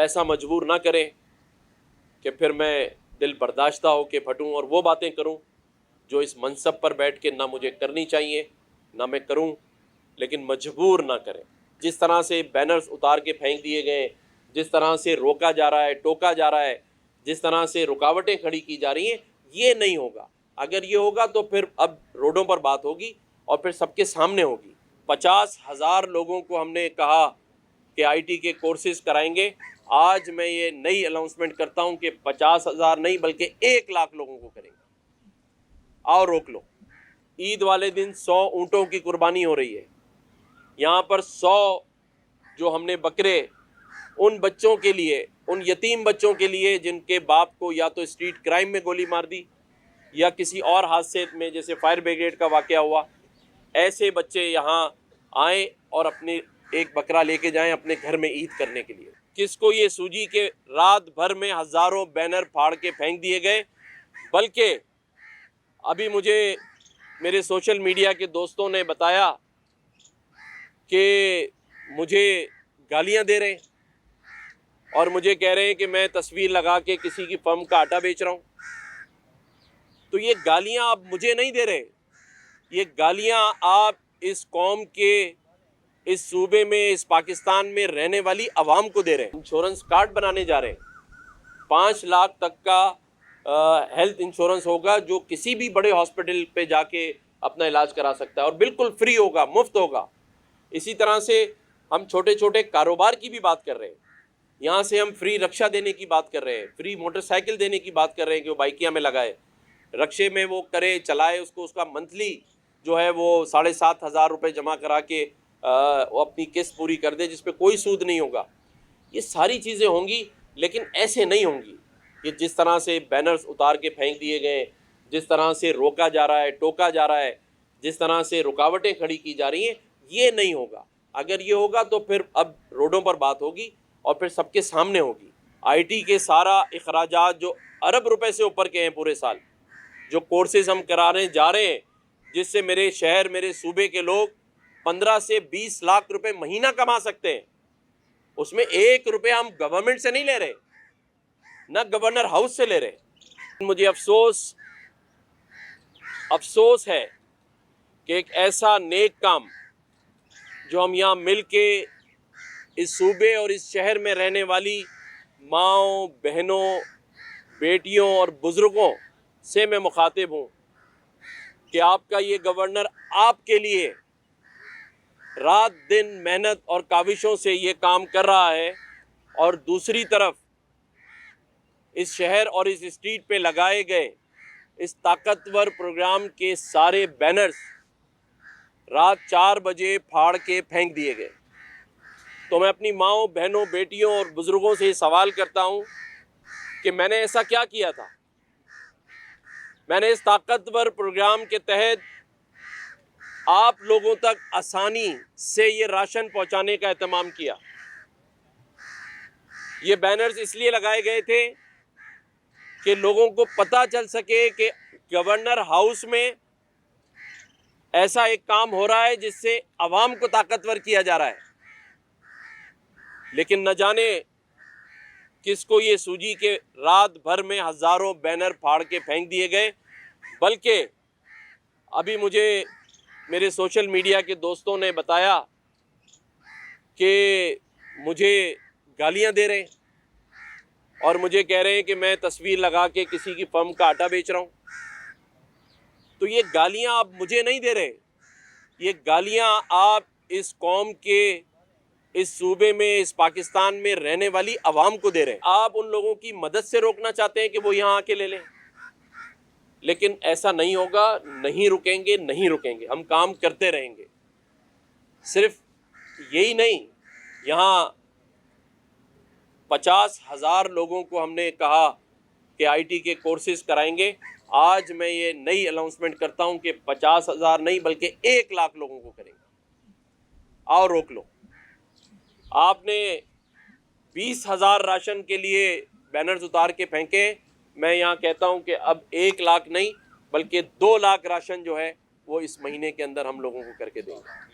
ऐसा मजबूर ना करें कि फिर मैं दिल बर्दाश्ता हो के फटूं और वो बातें करूं जो इस मनसब पर बैठ के ना मुझे करनी चाहिए ना मैं करूं, लेकिन मजबूर ना करें। जिस तरह से बैनर्स उतार के फेंक दिए गए, जिस तरह से रोका जा रहा है, टोका जा रहा है, जिस तरह से रुकावटें खड़ी की जा रही हैं, ये नहीं होगा। अगर ये होगा तो फिर अब रोडों पर बात होगी और फिर सबके सामने होगी। 50,000 लोगों को हमने कहा कि आईटी के कोर्सेज कराएंगे। आज मैं ये नई अनाउंसमेंट करता हूं कि 50,000 नहीं बल्कि 1 लाख लोगों को करेंगे। आओ रोक लो। ईद वाले दिन 100 ऊँटों की कुर्बानी हो रही है। यहाँ पर 100 जो हमने बकरे उन बच्चों के लिए, उन यतीम बच्चों के लिए जिनके बाप को या तो स्ट्रीट क्राइम में गोली मार दी या किसी और हादसे में जैसे फायर ब्रिगेड का वाकया हुआ, ऐसे बच्चे यहाँ आए और अपने एक बकरा लेके जाएं अपने घर में ईद करने के लिए। किसको ये सूझी कि रात भर में हज़ारों बैनर फाड़ के फेंक दिए गए, बल्कि अभी मुझे मेरे सोशल मीडिया के दोस्तों ने बताया कि मुझे गालियां दे रहे हैं और मुझे कह रहे हैं कि मैं तस्वीर लगा के किसी की फर्म का आटा बेच रहा हूं। तो ये गालियां आप मुझे नहीं दे रहे, ये गालियां आप इस कौम के, इस सूबे में, इस पाकिस्तान में रहने वाली आवाम को दे रहे हैं। इंश्योरेंस कार्ड बनाने जा रहे हैं, 5 लाख तक का हेल्थ इंश्योरेंस होगा जो किसी भी बड़े हॉस्पिटल पे जाके अपना इलाज करा सकता है और बिल्कुल फ्री होगा, मुफ्त होगा। इसी तरह से हम छोटे छोटे कारोबार की भी बात कर रहे हैं। यहाँ से हम फ्री रक्षा देने की बात कर रहे हैं, फ्री मोटरसाइकिल देने की बात कर रहे हैं कि वो बाइकिया में लगाए, रक्षे में वो करे, चलाए, उसको उसका मंथली जो है वो 7,500 रुपये जमा करा के वो अपनी किस्त पूरी कर दे जिस पे कोई सूद नहीं होगा। ये सारी चीज़ें होंगी, लेकिन ऐसे नहीं होंगी। ये जिस तरह से बैनर्स उतार के फेंक दिए गए, जिस तरह से रोका जा रहा है, टोका जा रहा है, जिस तरह से रुकावटें खड़ी की जा रही हैं, ये नहीं होगा। अगर ये होगा तो फिर अब रोडों पर बात होगी और फिर सबके सामने होगी। आईटी के सारा अखराजात जो अरब रुपए से ऊपर के हैं पूरे साल, जो कोर्सेज हम कराने जा रहे हैं, जिससे मेरे शहर, मेरे सूबे के लोग 15 से 20 लाख रुपए महीना कमा सकते हैं, उसमें 1 रुपया हम गवर्नमेंट से नहीं ले रहे, ना गवर्नर हाउस से ले रहे। मुझे अफसोस है कि एक ऐसा नेक काम जो हम यहाँ मिल के इस सूबे और इस शहर में रहने वाली माँओं, बहनों, बेटियों और बुज़ुर्गों से मैं मुखातिब हूँ कि आपका ये गवर्नर आपके लिए रात दिन मेहनत और काविशों से ये काम कर रहा है और दूसरी तरफ इस शहर और इस स्ट्रीट पे लगाए गए इस ताकतवर प्रोग्राम के सारे बैनर्स रात 4 बजे फाड़ के फेंक दिए गए। तो मैं अपनी माँओं, बहनों, बेटियों और बुज़ुर्गों से सवाल करता हूँ कि मैंने ऐसा क्या किया था? मैंने इस ताकतवर प्रोग्राम के तहत आप लोगों तक आसानी से ये राशन पहुंचाने का एहतमाम किया। ये बैनर्स इसलिए लगाए गए थे कि लोगों को पता चल सके कि गवर्नर हाउस में ऐसा एक काम हो रहा है जिससे आवाम को ताकतवर किया जा रहा है। लेकिन न जाने किसको ये सूझी कि रात भर में हज़ारों बैनर फाड़ के फेंक दिए गए, बल्कि अभी मुझे मेरे सोशल मीडिया के दोस्तों ने बताया कि मुझे गालियां दे रहे हैं और मुझे कह रहे हैं कि मैं तस्वीर लगा के किसी की फर्म का आटा बेच रहा हूं। तो ये गालियां आप मुझे नहीं दे रहे, ये गालियां आप इस कौम के, इस सूबे में, इस पाकिस्तान में रहने वाली आवाम को दे रहे हैं। आप उन लोगों की मदद से रोकना चाहते हैं कि वो यहाँ आके ले लें, लेकिन ऐसा नहीं होगा। नहीं रुकेंगे, नहीं रुकेंगे, हम काम करते रहेंगे। सिर्फ यही नहीं, यहाँ 50,000 लोगों को हमने कहा कि आईटी के कोर्सेज कराएंगे। आज मैं ये नई अनाउंसमेंट करता हूँ कि 50,000 नहीं बल्कि 1 लाख लोगों को करेंगे। आओ रोक लो। आपने 20,000 राशन के लिए बैनर्स उतार के फेंके, मैं यहाँ कहता हूँ कि अब 1 लाख नहीं बल्कि 2 लाख राशन जो है वो इस महीने के अंदर हम लोगों को करके देंगे।